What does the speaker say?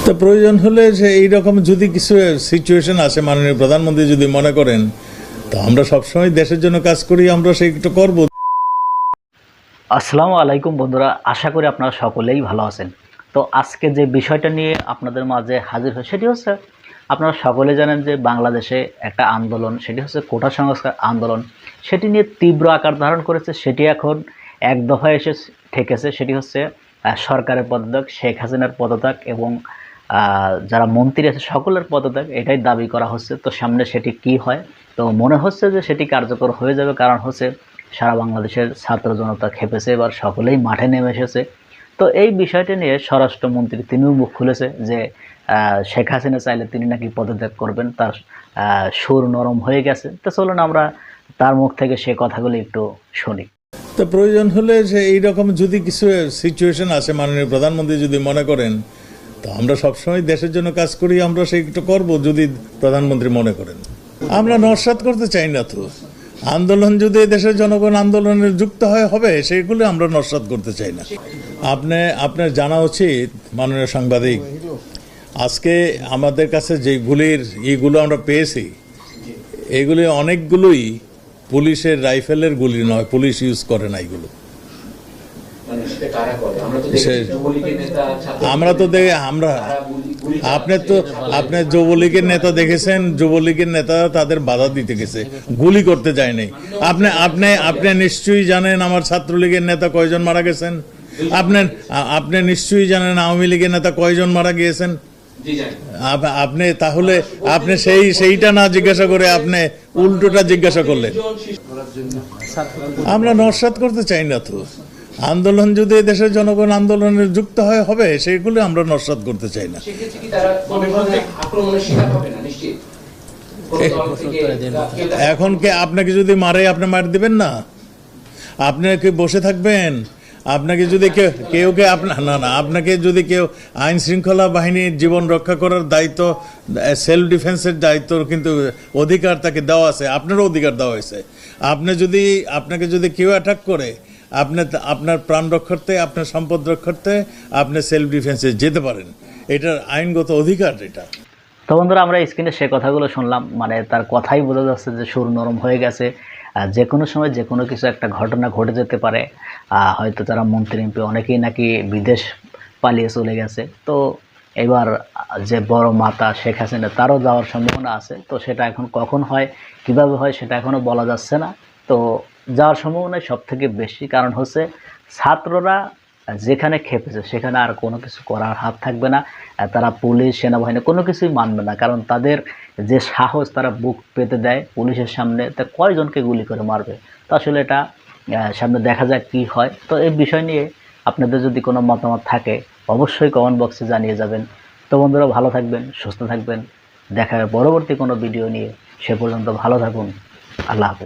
তো প্রয়োজন হলে যে এইরকম যদি কিছু সিচুয়েশন আসে, মাননীয় প্রধানমন্ত্রী যদি মনে করেন, তো আমরা সবসময় দেশের জন্য কাজ করি, আমরা সেইটা করব। আসসালামু আলাইকুম বন্ধুরা, আশা করি আপনারা সকলেই ভালো আছেন। তো আজকে যে বিষয়টা নিয়ে আপনাদের মাঝে হাজির হয় সেটি হচ্ছে, আপনারা সকলে জানেন যে বাংলাদেশে একটা আন্দোলন, সেটি হচ্ছে কোটা সংস্কার আন্দোলন, সেটি নিয়ে তীব্র আকার ধারণ করেছে। সেটি এখন এক দফায় এসে ঠেকেছে। সেটি হচ্ছে সরকারের পদত্যাগ, শেখ হাসিনার পদত্যাগ এবং যারা মন্ত্রী আছে সকলের পদত্যাগ, এটাই দাবি করা হচ্ছে। তো সামনে সেটি কি হয়, তো মনে হচ্ছে যে সেটি কার্যকর হয়ে যাবে, কারণ হচ্ছে সারা বাংলাদেশের ছাত্র জনতা খেপেছে, এবার সকলেই মাঠে নেমে এসেছে। তো এই বিষয়টি নিয়ে স্বরাষ্ট্রমন্ত্রী তিনিও মুখ খুলেছে যে শেখ হাসিনা চাইলে তিনি নাকি পদত্যাগ করবেন, তার সুর নরম হয়ে গেছে। তো চলুন আমরা তার মুখ থেকে সে কথাগুলো একটু শুনি। তো প্রয়োজন হলে যে এইরকম যদি কিছু সিচুয়েশন আসে, মাননীয় প্রধানমন্ত্রী যদি মনে করেন, তো আমরা সবসময় দেশের জন্য কাজ করি, আমরা সেইটা করব যদি প্রধানমন্ত্রী মনে করেন। আমরা নস্যাৎ করতে চাই না। তো আন্দোলন যদি দেশের জনগণ আন্দোলনে যুক্ত হবে, সেগুলো আমরা নস্যাৎ করতে চাই না। আপনার জানা উচিত মাননীয় সাংবাদিক, আজকে আমাদের কাছে যেগুলির ইগুলো আমরা পেয়েছি, এগুলি অনেকগুলোই পুলিশের রাইফেলের গুলি নয়, পুলিশ ইউজ করে না এগুলো। আমরা তো আপনি যুবলীগের নেতা দেখেছেন, যুবলীগের নেতা তাদের বাধা দিতে গেছে, গুলি করতে যায় নাই। আপনি নিশ্চয়ই জানেন আমার ছাত্রলীগের নেতা কয়জন মারা গেছেন। আপনি নিশ্চয়ই জানেন আওয়ামী লীগের নেতা কয়জন মারা গিয়েছেন। আপনি তাহলে আপনি সেইটা না জিজ্ঞাসা করে আপনি উল্টোটা জিজ্ঞাসা করলেন। আমরা নস্যাৎ করতে চাই না। তো আন্দোলন যদি দেশের জনগণ আন্দোলনে যুক্ত হবে, সেগুলো আমরা নস্যাৎ করতে চাই না। এখন কে আপনাকে যদি মারে, আপনি মার দিবেন না? আপনি কি বসে থাকবেন? আপনাকে যদি কেউ আপনাকে যদি কেউ আইন শৃঙ্খলা বাহিনীর জীবন রক্ষা করার দায়িত্ব, সেলফ ডিফেন্সের দায়িত্ব কিন্তু অধিকার তাকে দেওয়া আছে, আপনারও অধিকার দেওয়া হয়েছে। আপনাকে যদি কেউ অ্যাটাক করে, আপনার প্রাণ রক্ষার্থে, আপনার সম্পদ রক্ষার্থে আপনি সেলফ ডিফেন্সে যেতে পারেন, এটার আইনগত অধিকার এটা। তো বন্ধুরা, আমরা স্ক্রিনে সে কথাগুলো শুনলাম, মানে তার কথাই বোঝা যাচ্ছে যে সুর নরম হয়ে গেছে। যে কোনো সময় যে কোনো কিছু একটা ঘটনা ঘটে যেতে পারে। হয়তো তারা মন্ত্রী এমপি অনেকেই নাকি বিদেশ পালিয়ে চলে গেছে। তো এবার যে বড় মাতা শেখ হাসিনা, তারও যাওয়ার সম্ভাবনা আছে। তো সেটা এখন কখন হয়, কিভাবে হয়, সেটা এখনও বলা যাচ্ছে না। তো যাওয়ার সম্ভাবনা সব থেকে বেশি, কারণ হচ্ছে ছাত্ররা যেখানে খেপেছে সেখানে আর কোনো কিছু করার হাত থাকবে না। তারা পুলিশ সেনাবাহিনী কোনো কিছুই মানবে না, কারণ তাদের যে সাহস, তারা বুক পেতে দেয় পুলিশের সামনে, তা কয়জনকে গুলি করে মারবে। তো আসলে এটা সামনে দেখা যাক কি হয়। তো এই বিষয় নিয়ে আপনাদের যদি কোনো মতামত থাকে অবশ্যই কমেন্ট বক্সে জানিয়ে যাবেন। তো বন্ধুরা, ভালো থাকবেন, সুস্থ থাকবেন, দেখা হবে পরবর্তী কোনো ভিডিও নিয়ে। সে পর্যন্ত ভালো থাকুন। আল্লাহ হাফেজ।